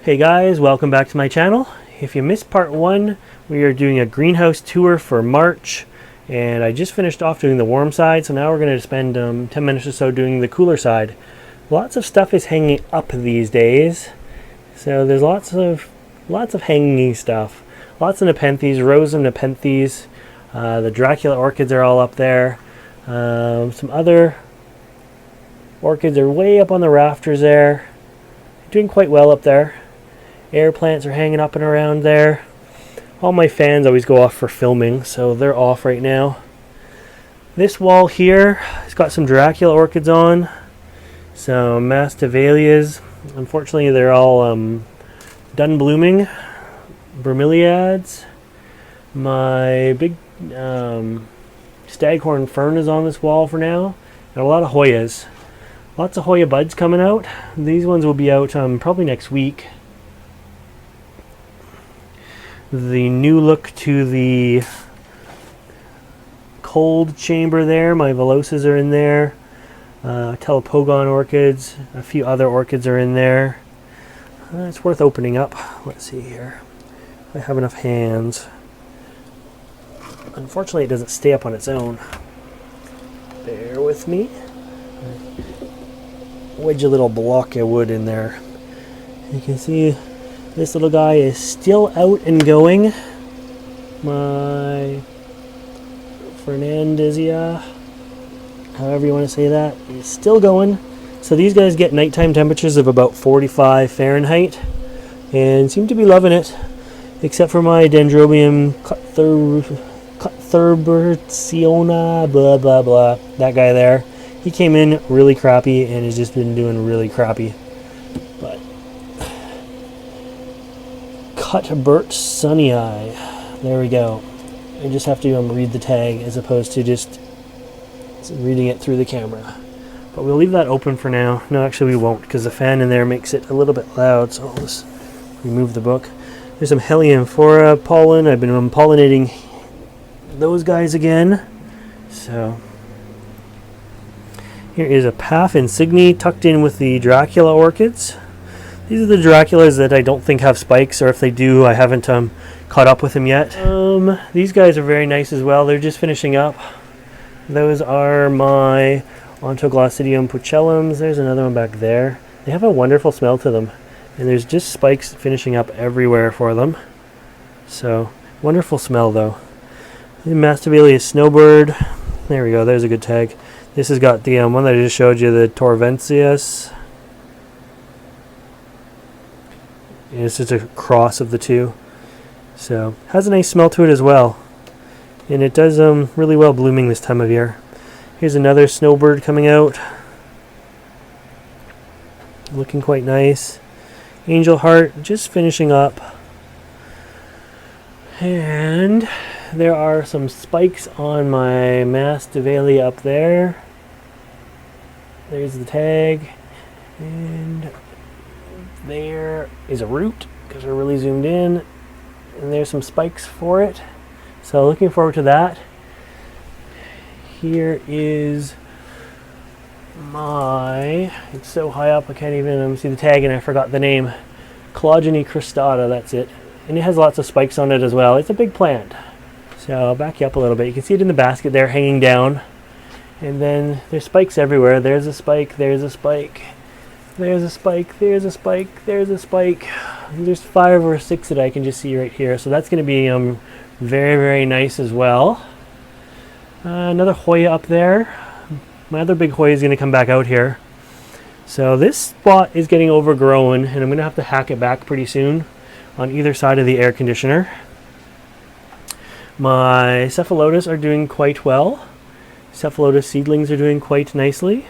Hey guys, welcome back to my channel. If you missed part 1, we are doing a greenhouse tour for March, and I just finished off doing the warm side, so now we're going to spend 10 minutes or so doing the cooler side. Lots of stuff is hanging up these days, so there's lots of hanging stuff. Lots of Nepenthes, rows of Nepenthes. The Dracula orchids are all up there. Some other orchids are way up on the rafters there. Doing quite well up there. Air plants are hanging up and around there. All my fans always go off for filming, so they're off right now. This wall here has got some Dracula orchids on. Some Masdevallias. Unfortunately, they're all done blooming. Bromeliads. My big staghorn fern is on this wall for now. And a lot of Hoyas. Lots of Hoya buds coming out. These ones will be out probably next week. The new look to the cold chamber there. My Velosas are in there. Telepogon orchids. A few other orchids are in there. It's worth opening up. Let's see here. I have enough hands. Unfortunately, it doesn't stay up on its own. Bear with me. Wedge a little block of wood in there. You can see this little guy is still out and going. My Fernandezia, however you want to say that, is still going. So these guys get nighttime temperatures of about 45 Fahrenheit and seem to be loving it, except for my Dendrobium Cuthbertiana, blah blah blah, that guy there. He came in really crappy and has just been doing really crappy. But Cuthbert Sunny Eye, there we go. I just have to read the tag as opposed to just reading it through the camera. But we'll leave that open for now. No, actually we won't, because the fan in there makes it a little bit loud, so I'll just remove the book. There's some Heliamphora pollen. I've been pollinating those guys again. So here is a Paf insigne tucked in with the Dracula orchids. These are the Draculas that I don't think have spikes, or if they do, I haven't caught up with them yet. These guys are very nice as well. They're just finishing up. Those are my Ontoglossidium pucellums. There's another one back there. They have a wonderful smell to them, and there's just spikes finishing up everywhere for them. So, wonderful smell though. The Masdevallia snowbird. There we go, there's a good tag. This has got the one that I just showed you, the Torvensius. It's just a cross of the two. So, has a nice smell to it as well. And it does really well blooming this time of year. Here's another snowbird coming out. Looking quite nice. Angel heart just finishing up. And there are some spikes on my Masdevallia up there. There's the tag. And there is a root, because we're really zoomed in. And there's some spikes for it. So looking forward to that. Here is my, it's so high up I can't even see the tag and I forgot the name. Clogeny cristata, that's it. And it has lots of spikes on it as well. It's a big plant. So I'll back you up a little bit. You can see it in the basket there hanging down. And then there's spikes everywhere. There's a spike, there's a spike. There's a spike, there's a spike, there's a spike. There's 5 or 6 that I can just see right here. So that's going to be very, very nice as well. Another Hoya up there. My other big Hoya is going to come back out here. So this spot is getting overgrown, and I'm going to have to hack it back pretty soon on either side of the air conditioner. My Cephalotus are doing quite well. Cephalotus seedlings are doing quite nicely.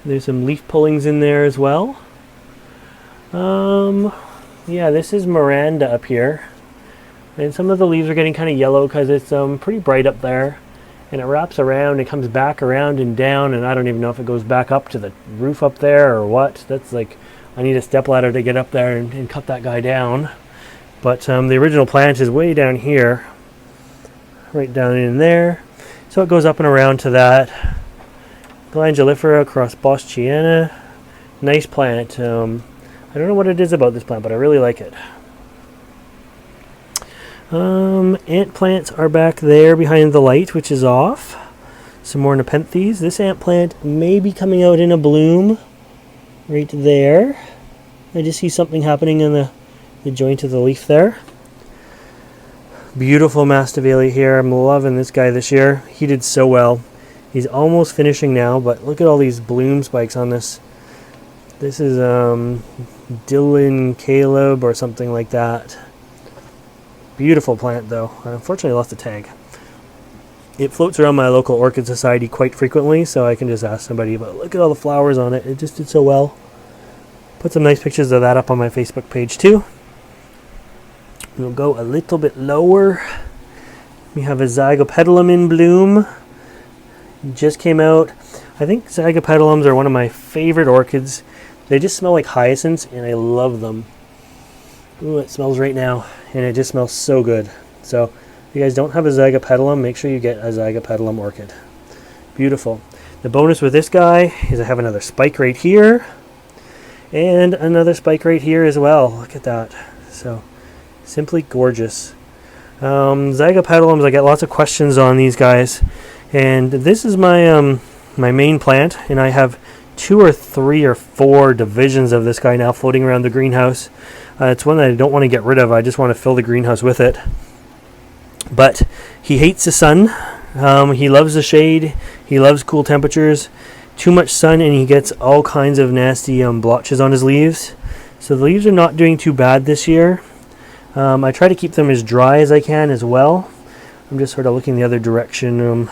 There's some leaf pullings in there as well. Yeah, this is Miranda up here. And some of the leaves are getting kind of yellow because it's pretty bright up there. And it wraps around and comes back around and down, and I don't even know if it goes back up to the roof up there or what. That's like, I need a stepladder to get up there and cut that guy down. But the original plant is way down here. Right down in there. So it goes up and around to that. Glandulifera cross Boschiana. Nice plant. I don't know what it is about this plant, but I really like it. Ant plants are back there behind the light, which is off. Some more Nepenthes. This ant plant may be coming out in a bloom right there. I just see something happening in the joint of the leaf there. Beautiful Masdevallia here. I'm loving this guy this year. He did so well. He's almost finishing now, but look at all these bloom spikes on this. This is Dylan Caleb or something like that. Beautiful plant though. I unfortunately lost the tag. It floats around my local orchid society quite frequently, so I can just ask somebody, but look at all the flowers on it. It just did so well. Put some nice pictures of that up on my Facebook page too. We'll go a little bit lower. We have a Zygopetalum in bloom. It just came out. I think Zygopetalums are one of my favorite orchids. They just smell like hyacinths and I love them. Ooh, it smells right now and it just smells so good. So if you guys don't have a Zygopetalum, make sure you get a Zygopetalum orchid. Beautiful. The bonus with this guy is I have another spike right here and another spike right here as well. Look at that. So simply gorgeous. Zygopetalums, I get lots of questions on these guys, and this is my my main plant, and I have 2 or 3 or 4 divisions of this guy now floating around the greenhouse. It's one that I don't want to get rid of. I just want to fill the greenhouse with it. But he hates the sun. He loves the shade. He loves cool temperatures. Too much sun and he gets all kinds of nasty blotches on his leaves. So the leaves are not doing too bad this year. I try to keep them as dry as I can as well. I'm just sort of looking the other direction,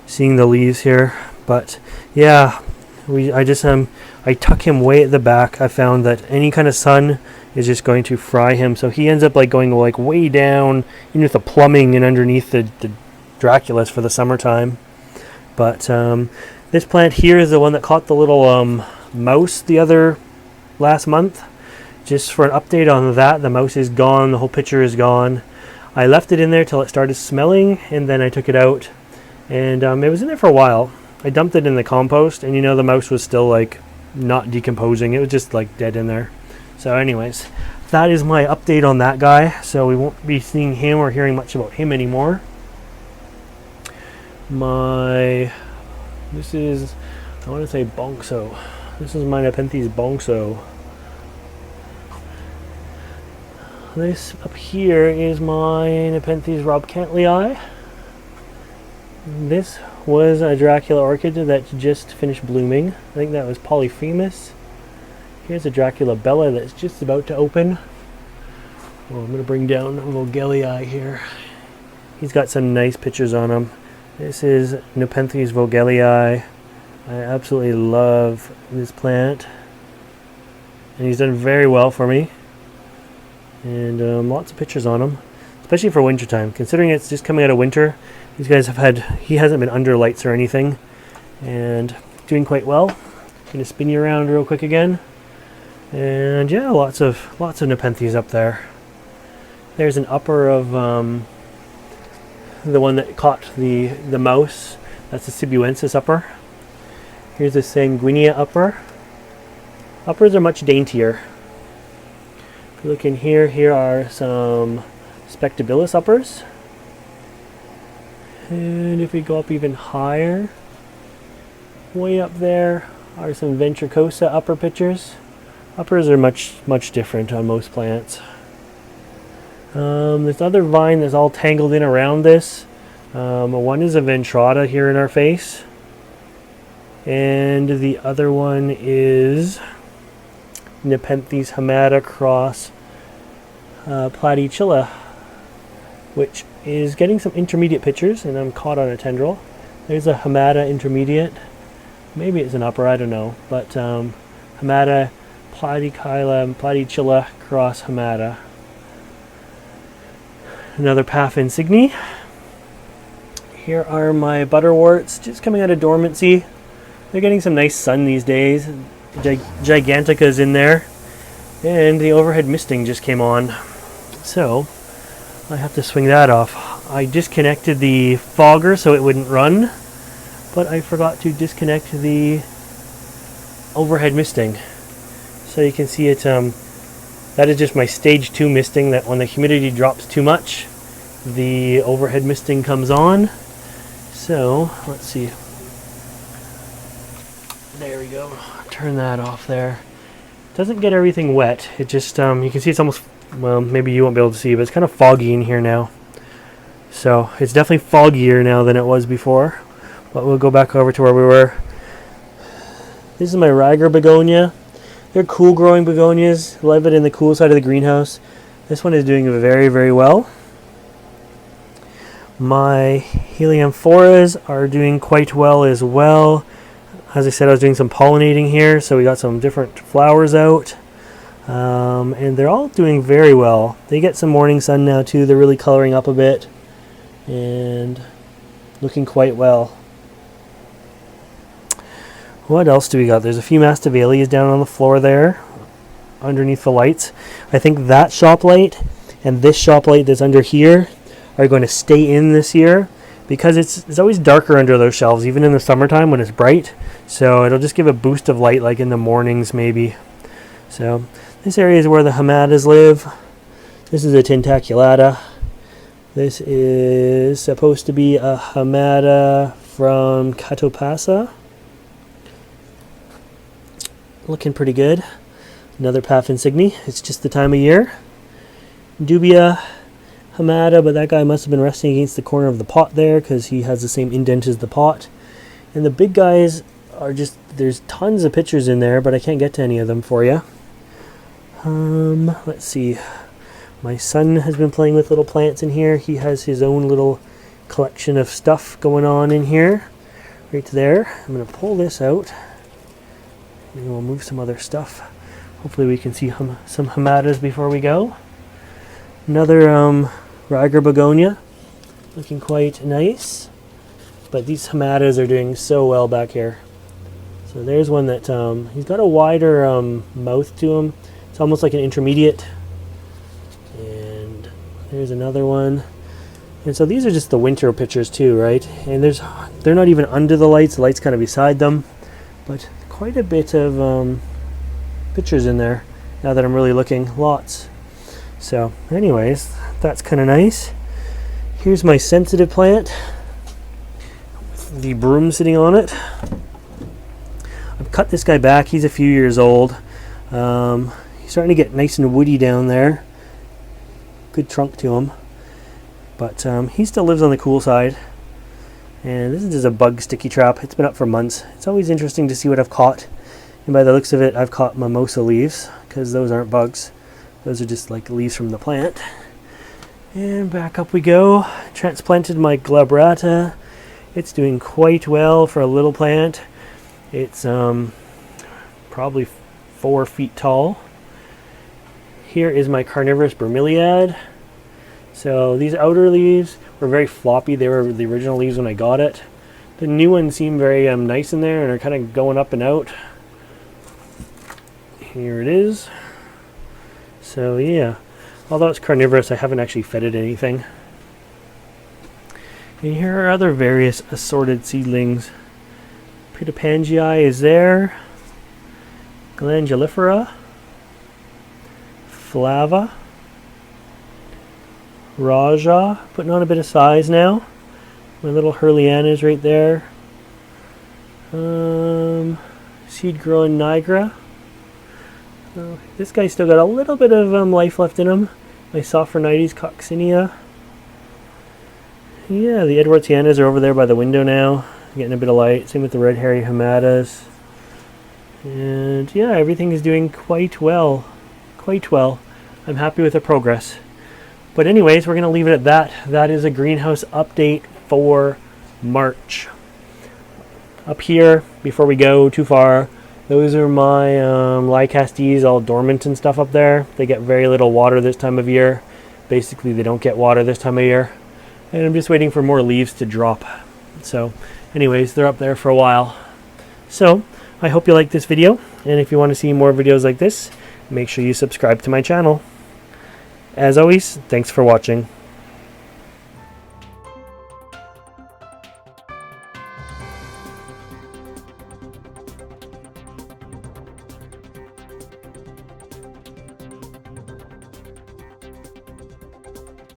seeing the leaves here. But yeah, I tuck him way at the back. I found that any kind of sun is just going to fry him. So he ends up like going like way down into the plumbing and underneath the Draculas for the summertime. But this plant here is the one that caught the little mouse the other last month. Just for an update on that, the mouse is gone, the whole picture is gone. I left it in there till it started smelling, and then I took it out, and it was in there for a while. I dumped it in the compost, and you know the mouse was still like not decomposing. It was just like dead in there. So anyways, that is my update on that guy. So we won't be seeing him or hearing much about him anymore. This is, I want to say Bonkso. This is my Nepenthes Bonkso. This up here is my Nepenthes Robcantlii. This was a Dracula orchid that just finished blooming. I think that was Polyphemus. Here's a Dracula Bella that's just about to open. Well, I'm going to bring down Vogellii here. He's got some nice pictures on him. This is Nepenthes Vogellii. I absolutely love this plant. And he's done very well for me. And lots of pictures on him, especially for wintertime. Considering it's just coming out of winter, these guys he hasn't been under lights or anything, and doing quite well. Gonna spin you around real quick again, and yeah, lots of Nepenthes up there. There's an upper of the one that caught the mouse. That's a Sibuensis upper. Here's a Sanguinea upper. Uppers are much daintier. If you look in here, here are some Spectabilis uppers. And if we go up even higher, way up there are some Ventricosa upper pictures. Uppers are much different on most plants. This other vine that's all tangled in around this. One is a Ventrata here in our face. And the other one is Nepenthes Hamata cross Platychilla, which is getting some intermediate pictures, and I'm caught on a tendril. There's a Hamata intermediate. Maybe it's an upper, I don't know. But Hamata Platychilla cross Hamata. Another Paph insigne. Here are my Butterworts, just coming out of dormancy. They're getting some nice sun these days. Gigantica's in there, and the overhead misting just came on, so I have to swing that off. I disconnected the fogger so it wouldn't run, but I forgot to disconnect the overhead misting. So you can see it, that is just my stage 2 misting, that when the humidity drops too much, the overhead misting comes on. So let's see. There we go. Turn that off there. Doesn't get everything wet. It just, you can see it's almost, well, maybe you won't be able to see, but it's kind of foggy in here now. So it's definitely foggier now than it was before. But we'll go back over to where we were. This is my Rager begonia. They're cool growing begonias. Love it in the cool side of the greenhouse. This one is doing very, very well. My Heliamphoras are doing quite well as well. As I said, I was doing some pollinating here, so we got some different flowers out. And they're all doing very well. They get some morning sun now too. They're really coloring up a bit and looking quite well. What else do we got? There's a few Masdevallias down on the floor there underneath the lights. I think that shop light and this shop light that's under here are going to stay in this year because it's always darker under those shelves, even in the summertime when it's bright. So it'll just give a boost of light like in the mornings maybe. So this area is where the Hamatas live. This is a Tentaculata. This is supposed to be a Hamata from Catopasa. Looking pretty good. Another Path Insigne. It's just the time of year. Dubia Hamata, but that guy must have been resting against the corner of the pot there because he has the same indent as the pot. And the big guys are just, there's tons of pictures in there, but I can't get to any of them for you. Let's see. My son has been playing with little plants in here. He has his own little collection of stuff going on in here. Right there. I'm going to pull this out. And we'll move some other stuff. Hopefully we can see some Hamatas before we go. Another Rager begonia. Looking quite nice. But these Hamatas are doing so well back here. So there's one that, he's got a wider mouth to him. It's almost like an intermediate. And there's another one. And so these are just the winter pictures too, right? And they're not even under the light's kind of beside them. But quite a bit of pictures in there now that I'm really looking. Lots. So anyways, that's kind of nice. Here's my sensitive plant with the broom sitting on it. I've cut this guy back. He's a few years old. He's starting to get nice and woody down there. Good trunk to him. But he still lives on the cool side. And this is just a bug sticky trap. It's been up for months. It's always interesting to see what I've caught. And by the looks of it, I've caught mimosa leaves, because those aren't bugs. Those are just like leaves from the plant. And back up we go. Transplanted my glabrata. It's doing quite well for a little plant. It's probably 4 feet tall. Here is my Carnivorous bromeliad. So these outer leaves were very floppy. They were the original leaves when I got it. The new ones seem very nice in there and are kind of going up and out. Here it is. So yeah, although it's carnivorous, I haven't actually fed it anything. And here are other various assorted seedlings. Pitapangii is there. Glandulifera. Flava. Raja, putting on a bit of size now. My little Hurliana is right there. Seed growing Nigra. This guy's still got a little bit of life left in him. My Sophronites coccinea. Yeah, the Edwardsianas are over there by the window now, getting a bit of light. Same with the red hairy Hamatas. And yeah, everything is doing quite well. Quite well. I'm happy with the progress. But anyways, we're going to leave it at that. That is a greenhouse update for March. Up here, before we go too far, those are my Lycastes, all dormant and stuff up there. They get very little water this time of year. Basically, they don't get water this time of year. And I'm just waiting for more leaves to drop. So anyways, they're up there for a while. So I hope you like this video. And if you want to see more videos like this, make sure you subscribe to my channel. As always, thanks for watching.